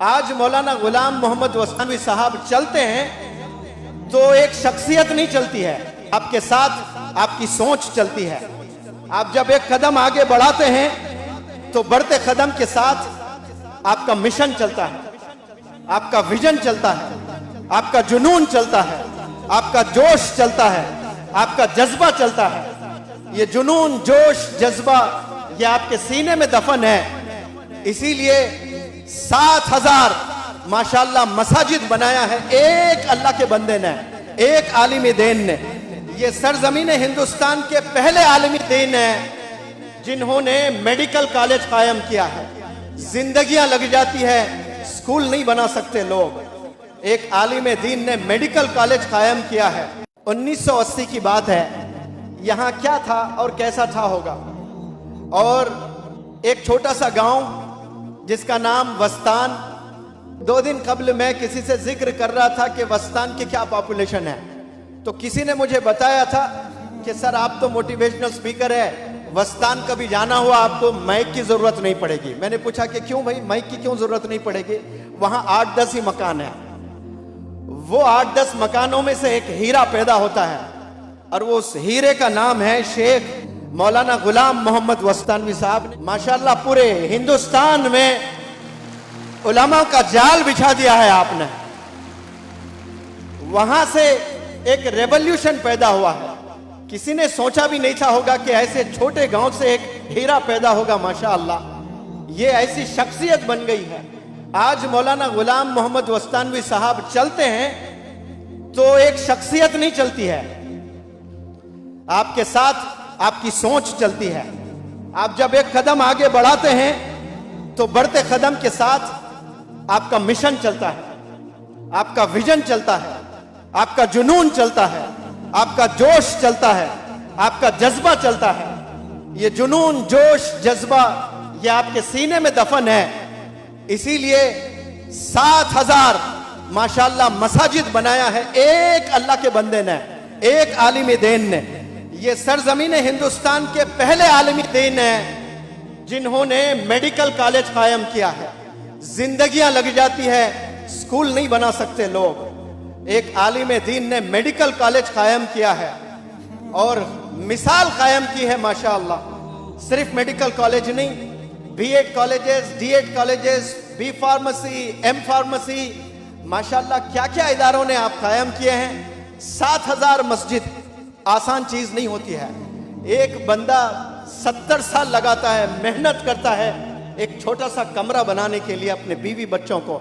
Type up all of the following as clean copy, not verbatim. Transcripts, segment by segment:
آج مولانا غلام محمد وستانوی صاحب چلتے ہیں تو ایک شخصیت نہیں چلتی ہے، آپ کے ساتھ آپ کی سوچ چلتی ہے۔ آپ جب ایک قدم آگے بڑھاتے ہیں تو بڑھتے قدم کے ساتھ آپ کا مشن چلتا ہے، آپ کا ویژن چلتا ہے، آپ کا جنون چلتا ہے، آپ کا جوش چلتا ہے، آپ کا جذبہ چلتا ہے۔ یہ جنون، جوش، جذبہ یہ آپ کے سینے میں دفن ہے۔ اسی لیے 7,000 ماشاءاللہ مساجد بنایا ہے ایک اللہ کے بندے نے، ایک عالم دین نے۔ یہ سرزمین ہندوستان کے پہلے عالم دین ہیں جنہوں نے میڈیکل کالج قائم کیا ہے۔ زندگیاں لگ جاتی ہے، سکول نہیں بنا سکتے لوگ، ایک عالم دین نے میڈیکل کالج قائم کیا ہے۔ 1980 کی بات ہے، یہاں کیا تھا اور کیسا تھا ہوگا۔ اور ایک چھوٹا سا گاؤں جس کا نام وستان، 2 دن قبل میں کسی سے ذکر کر رہا تھا کہ وستان کی کیا پاپولیشن ہے، تو کسی نے مجھے بتایا تھا کہ سر آپ تو موٹیویشنل سپیکر ہے، وستان کبھی جانا ہوا آپ کو مائک کی ضرورت نہیں پڑے گی۔ میں نے پوچھا کہ کیوں بھائی مائک کی کیوں ضرورت نہیں پڑے گی؟ وہاں 8-10 ہی مکان ہیں، وہ 8-10 مکانوں میں سے ایک ہیرا پیدا ہوتا ہے، اور وہ اس ہیرے کا نام ہے شیخ مولانا غلام محمد وستانوی صاحب۔ ماشاءاللہ پورے ہندوستان میں علماء کا جال بچھا دیا ہے آپ نے۔ وہاں سے ایک ریولوشن پیدا ہوا ہے، کسی نے سوچا بھی نہیں تھا ہوگا کہ ایسے چھوٹے گاؤں سے ایک ہیرا پیدا ہوگا۔ ماشاءاللہ یہ ایسی شخصیت بن گئی ہے۔ آج مولانا غلام محمد وستانوی صاحب چلتے ہیں تو ایک شخصیت نہیں چلتی ہے، آپ کے ساتھ آپ کی سوچ چلتی ہے۔ آپ جب ایک قدم آگے بڑھاتے ہیں تو بڑھتے قدم کے ساتھ آپ کا مشن چلتا ہے، آپ کا ویژن چلتا ہے، آپ کا جنون چلتا ہے، آپ کا جوش چلتا ہے، آپ کا جذبہ چلتا ہے۔ یہ جنون، جوش، جذبہ یہ آپ کے سینے میں دفن ہے۔ اسی لیے 7,000 ماشاءاللہ مساجد بنایا ہے ایک اللہ کے بندے نے، ایک عالم دین نے۔ یہ سرزمین ہندوستان کے پہلے عالم دین ہیں جنہوں نے میڈیکل کالج قائم کیا ہے۔ زندگیاں لگ جاتی ہے، سکول نہیں بنا سکتے لوگ، ایک عالم دین نے میڈیکل کالج قائم کیا ہے اور مثال قائم کی ہے۔ ماشاءاللہ صرف میڈیکل کالج نہیں، B.Ed colleges, D.Ed colleges, B pharmacy, M pharmacy, ماشاءاللہ کیا کیا اداروں نے آپ قائم کیے ہیں۔ 7,000 مسجد آسان چیز نہیں ہوتی ہے۔ ایک بندہ 70 سال لگاتا ہے، محنت کرتا ہے ایک چھوٹا سا کمرہ بنانے کے لیے اپنے بیوی بچوں کو،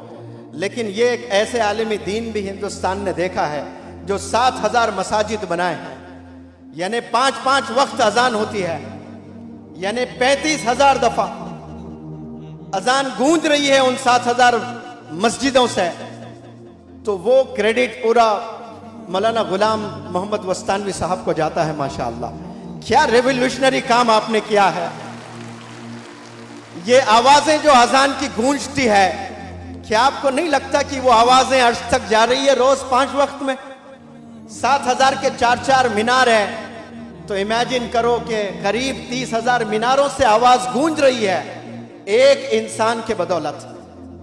لیکن یہ ایک ایسے عالم دین بھی ہندوستان نے دیکھا ہے جو 7,000 مساجد بنائے ہیں، یعنی 5 وقت اذان ہوتی ہے، یعنی 35,000 دفعہ اذان گونج رہی ہے ان 7,000 مسجدوں سے۔ تو وہ کریڈٹ پورا مولانا غلام محمد وستانوی صاحب کو جاتا ہے۔ ماشاءاللہ کیا ریولوشنری کام آپ نے کیا ہے۔ یہ آوازیں جو اذان کی گونجتی ہے، کیا آپ کو نہیں لگتا کہ وہ آوازیں عرش تک جا رہی ہے روز 5 وقت میں؟ 7,000 کے 4 مینار ہیں، تو امیجن کرو کہ قریب 30,000 میناروں سے آواز گونج رہی ہے ایک انسان کے بدولت۔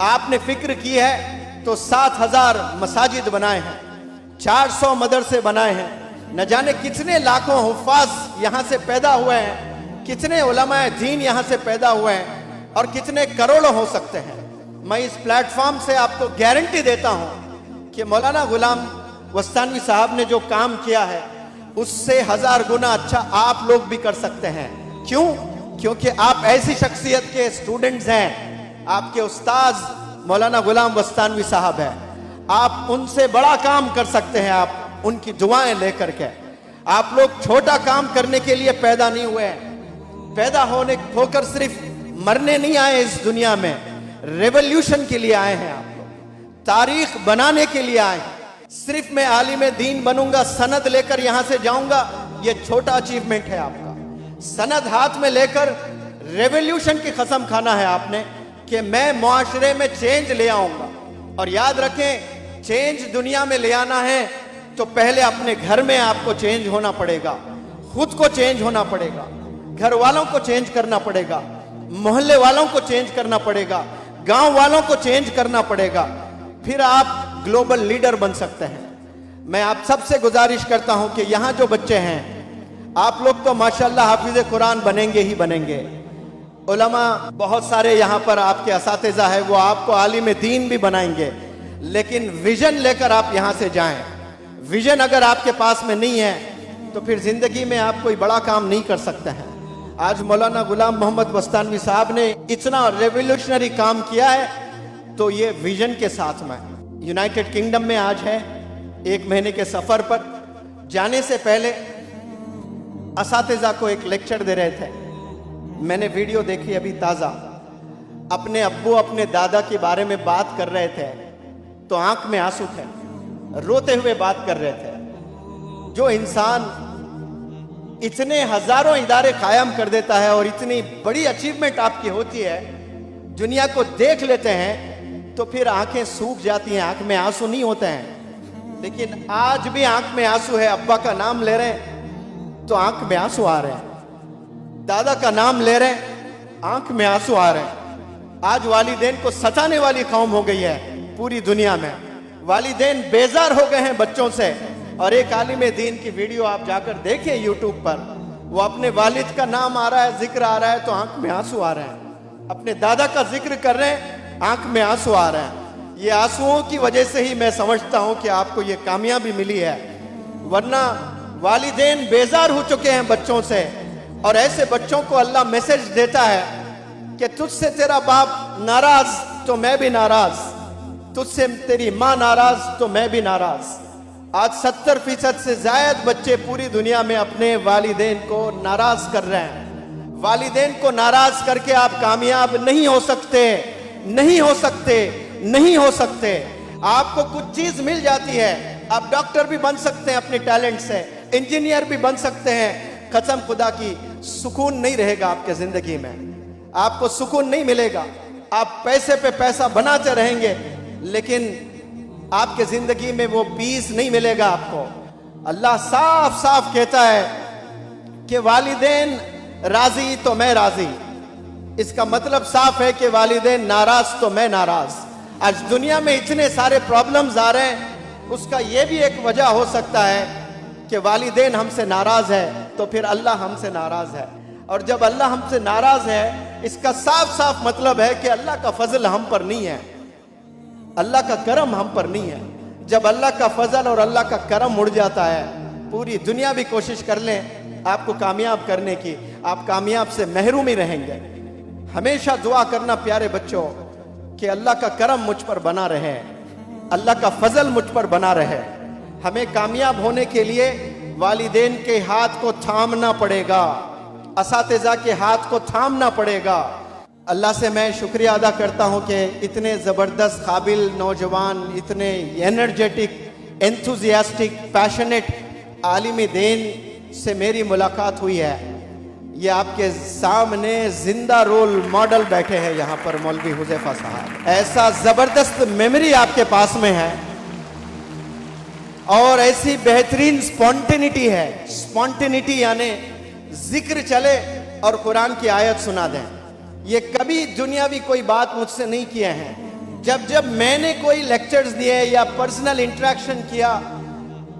آپ نے فکر کی ہے تو 7,000 مساجد بنائے ہیں، 400 مدرسے بنائے ہیں، نہ جانے کتنے لاکھوں حفاظ یہاں سے پیدا ہوئے ہیں، کتنے علماء دین یہاں سے پیدا ہوئے ہیں، اور کتنے کروڑوں ہو سکتے ہیں۔ میں اس پلیٹ فارم سے آپ کو گارنٹی دیتا ہوں کہ مولانا غلام وستانوی صاحب نے جو کام کیا ہے اس سے 1000 گنا اچھا آپ لوگ بھی کر سکتے ہیں۔ کیوں؟ کیونکہ آپ ایسی شخصیت کے اسٹوڈنٹس ہیں، آپ کے استاذ مولانا غلام وستانوی صاحب ہیں، آپ ان سے بڑا کام کر سکتے ہیں، آپ ان کی دعائیں لے کر کے۔ آپ لوگ چھوٹا کام کرنے کے لیے پیدا نہیں ہوئے ہیں، پیدا ہو کر صرف مرنے نہیں آئے اس دنیا میں، ریولوشن کے لیے آئے ہیں۔ آپ لوگ تاریخ بنانے کے لیے آئے ہیں۔ صرف میں عالم دین بنوں گا، سند لے کر یہاں سے جاؤں گا، یہ چھوٹا اچیومنٹ ہے آپ کا۔ سند ہاتھ میں لے کر ریولوشن کی قسم کھانا ہے آپ نے کہ میں معاشرے میں چینج لے آؤں گا۔ اور یاد رکھیں، چینج دنیا میں لے آنا ہے تو پہلے اپنے گھر میں آپ کو چینج ہونا پڑے گا، خود کو چینج ہونا پڑے گا، گھر والوں کو چینج کرنا پڑے گا، محلے والوں کو چینج کرنا پڑے گا، गांव वालों को चेंज करना पड़ेगा, फिर आप ग्लोबल लीडर बन सकते हैं। मैं आप सबसे गुजारिश करता हूं कि यहां जो बच्चे हैं, आप लोग तो माशाल्लाह हाफिज कुरान बनेंगे ही बनेंगे। उलमा बहुत सारे यहाँ पर आपके असातिज़ा है, वो आपको आलिम दीन भी बनाएंगे, लेकिन विजन लेकर आप यहाँ से जाएं। विजन अगर आपके पास में नहीं है तो फिर जिंदगी में आप कोई बड़ा काम नहीं कर सकते हैं। आज मौलाना गुलाम मोहम्मद बस्तानवी साहब ने इतना रेवोल्यूशनरी काम किया है, तो ये विजन के साथ में यूनाइटेड किंगडम में आज है 1 महीने के सफर पर। जाने से पहले असातिज़ा को एक लेक्चर दे रहे थे, मैंने वीडियो देखी अभी ताज़ा। अपने अब्बू अपने दादा के बारे में बात कर रहे थे तो आंख में आंसू थे, रोते हुए बात कर रहे थे। जो इंसान इतने हजारों इदारे कायम कर देता है और इतनी बड़ी अचीवमेंट आपकी होती है, दुनिया को देख लेते हैं तो फिर आंखें सूख जाती हैं, आंख में आंसू नहीं होते हैं। लेकिन आज भी आंख में आंसू है। अब्बा का नाम ले रहे हैं तो आंख में आंसू आ रहे हैं, दादा का नाम ले रहे हैं, आंख में आंसू आ रहे हैं। आज वालिदैन को सताने वाली कौम हो गई है पूरी दुनिया में। वालिदैन बेजार हो गए हैं बच्चों से। और एक आलिम दीन की वीडियो आप जाकर देखिए यूट्यूब पर, वो अपने वालिद का नाम आ रहा है, जिक्र आ रहा है तो आंख में आंसू आ रहे हैं। अपने दादा का जिक्र कर रहे हैं, आंख में आंसू आ रहे हैं। ये आंसुओं की वजह से ही मैं समझता हूं कि आपको ये कामयाबी मिली है, वरना वालिदैन बेजार हो चुके हैं बच्चों से। और ऐसे बच्चों को अल्लाह मैसेज देता है कि तुझसे तेरा बाप नाराज तो मैं भी नाराज, तुझसे तेरी माँ नाराज तो मैं भी नाराज। आज 70% से ज्यादा बच्चे पूरी दुनिया में अपने वालिदैन को नाराज कर रहे हैं। वालिदैन को नाराज करके आप कामयाब नहीं हो सकते, नहीं हो सकते, नहीं हो सकते। आपको कुछ चीज मिल जाती है, आप डॉक्टर भी बन सकते हैं अपने टैलेंट से, इंजीनियर भी बन सकते हैं। कसम खुदा की सुकून नहीं रहेगा आपके जिंदगी में, आपको सुकून नहीं मिलेगा। आप पैसे पे पैसा बनाते रहेंगे लेकिन आपके जिंदगी में वो पीस नहीं मिलेगा आपको। अल्लाह साफ साफ कहता है कि वालिदैन राजी तो मैं राजी। इसका मतलब साफ है कि वालिदैन नाराज तो मैं नाराज। आज दुनिया में इतने सारे प्रॉब्लम्स आ रहे हैं, उसका ये भी एक वजह हो सकता है कि वालिदैन हमसे नाराज है तो फिर अल्लाह हमसे नाराज है। और जब अल्लाह हमसे नाराज है, इसका साफ साफ मतलब है कि अल्लाह का फजल हम पर नहीं है, अल्लाह का करम हम पर नहीं है। जब अल्लाह का फजल और अल्लाह का करम उड़ जाता है, पूरी दुनिया भी कोशिश कर लें आपको कामयाब करने की, आप कामयाब से महरूम ही रहेंगे। हमेशा दुआ करना प्यारे बच्चों कि अल्लाह का करम मुझ पर बना रहे, अल्लाह का फजल मुझ पर बना रहे। हमें कामयाब होने के लिए वालिदैन के हाथ को थामना पड़ेगा, असातिज़ा के हाथ को थामना पड़ेगा। अल्लाह से मैं शुक्रिया अदा करता हूँ कि इतने ज़बरदस्त काबिल नौजवान, इतने एनर्जेटिक, एंथुजियास्टिक, पैशनेट आलिम दीन से मेरी मुलाकात हुई है। ये आपके सामने जिंदा रोल मॉडल बैठे हैं यहाँ पर मौलवी हुज़ैफा साहब। ऐसा ज़बरदस्त मेमोरी आपके पास में है और ऐसी बेहतरीन स्पॉन्टेनिटी है। स्पॉन्टेनिटी यानी जिक्र चले और कुरान की आयत सुना दें। ये कभी दुनियावी कोई बात मुझसे नहीं किए हैं। जब जब मैंने कोई लेक्चर्स दिए या पर्सनल इंटरेक्शन किया,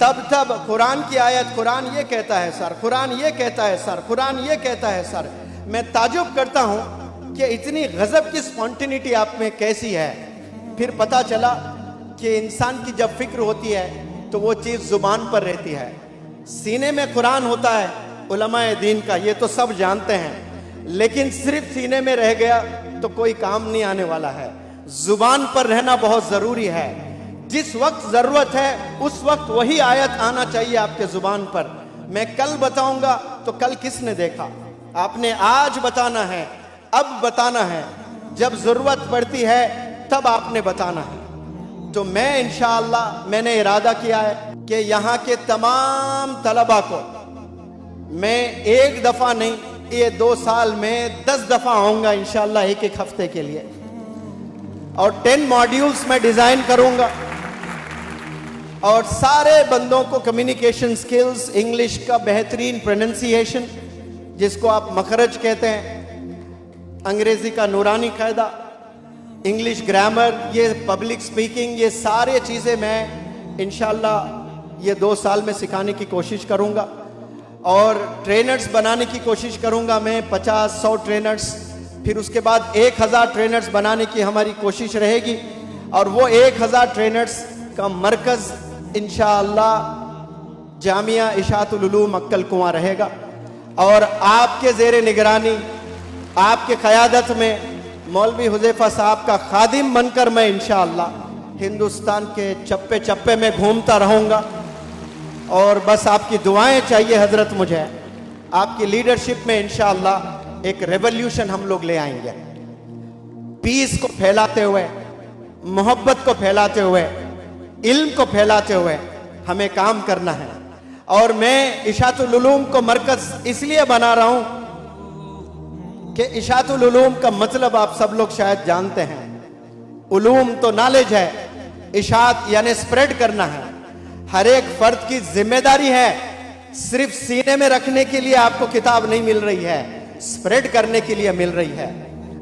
तब तब कुरान की आयत, कुरान ये कहता है सर, कुरान ये कहता है सर, कुरान ये कहता है सर। मैं ताजुब करता हूँ कि इतनी गजब की स्पॉन्टेनिटी आप में कैसी है। फिर पता चला कि इंसान की जब फिक्र होती है तो वो चीज़ जुबान पर रहती है। सीने में कुरान होता है उलमाए दीन का, ये तो सब जानते हैं, लेकिन सिर्फ सीने में रह गया तो कोई काम नहीं आने वाला है। जुबान पर रहना बहुत जरूरी है। जिस वक्त जरूरत है उस वक्त वही आयत आना चाहिए आपके जुबान पर। मैं कल बताऊंगा तो कल किसने देखा, आपने आज बताना है, अब बताना है। जब जरूरत पड़ती है तब आपने बताना है। तो मैं इंशाअल्लाह मैंने इरादा किया है कि यहाँ के तमाम तलबा को मैं एक दफा नहीं, ये 2 साल में 10 दफा आऊंगा इंशाअल्लाह, एक हफ्ते के लिए। और 10 मॉड्यूल्स में डिजाइन करूंगा और सारे बंदों को कम्युनिकेशन स्किल्स, इंग्लिश का बेहतरीन प्रोनाउंसिएशन जिसको आप मखरज कहते हैं, अंग्रेजी का नूरानी कायदा, इंग्लिश ग्रामर, ये पब्लिक स्पीकिंग, ये सारे चीज़ें मैं इंशाल्लाह ये 2 साल में सिखाने की कोशिश करूँगा। और ट्रेनर्स बनाने की कोशिश करूँगा मैं, 50-100 ट्रेनर्स, फिर उसके बाद 1000 ट्रेनर्स बनाने की हमारी कोशिश रहेगी। और वो 1000 ट्रेनर्स का मरकज़ इंशाअल्लाह जामिया इशातुल उलूम मक्कल कुआं रहेगा। और आपके ज़ेरे निगरानी, आपके क़यादत में मौलवी हुज़ैफ़ा साहब का खादिम बनकर मैं इंशाअल्लाह हिंदुस्तान के चप्पे चप्पे में घूमता रहूँगा। और बस आपकी दुआएं चाहिए हज़रत मुझे। आपकी लीडरशिप में इंशाअल्लाह एक रेवोल्यूशन हम लोग ले आएंगे। पीस को फैलाते हुए, मोहब्बत को फैलाते हुए, इल्म को फैलाते हुए हमें काम करना है। और मैं इशातुल उलूम को मरकज़ इसलिए बना रहा हूँ कि इशातुल उलूम का मतलब आप सब लोग शायद जानते हैं। उलूम तो नॉलेज है, इशात यानी स्प्रेड करना है। हर एक फर्द की जिम्मेदारी है। सिर्फ सीने में रखने के लिए आपको किताब नहीं मिल रही है, स्प्रेड करने के लिए मिल रही है।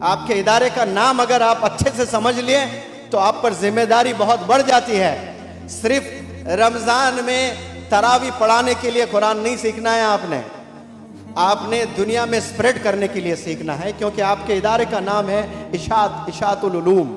आपके इदारे का नाम अगर आप अच्छे से समझ लिए तो आप पर जिम्मेदारी बहुत बढ़ जाती है। सिर्फ रमज़ान में तरावी पढ़ाने के लिए कुरान नहीं सीखना है आपने दुनिया में स्प्रेड करने के लिए सीखना है, क्योंकि आपके इदारे का नाम है इशातुल उलूम।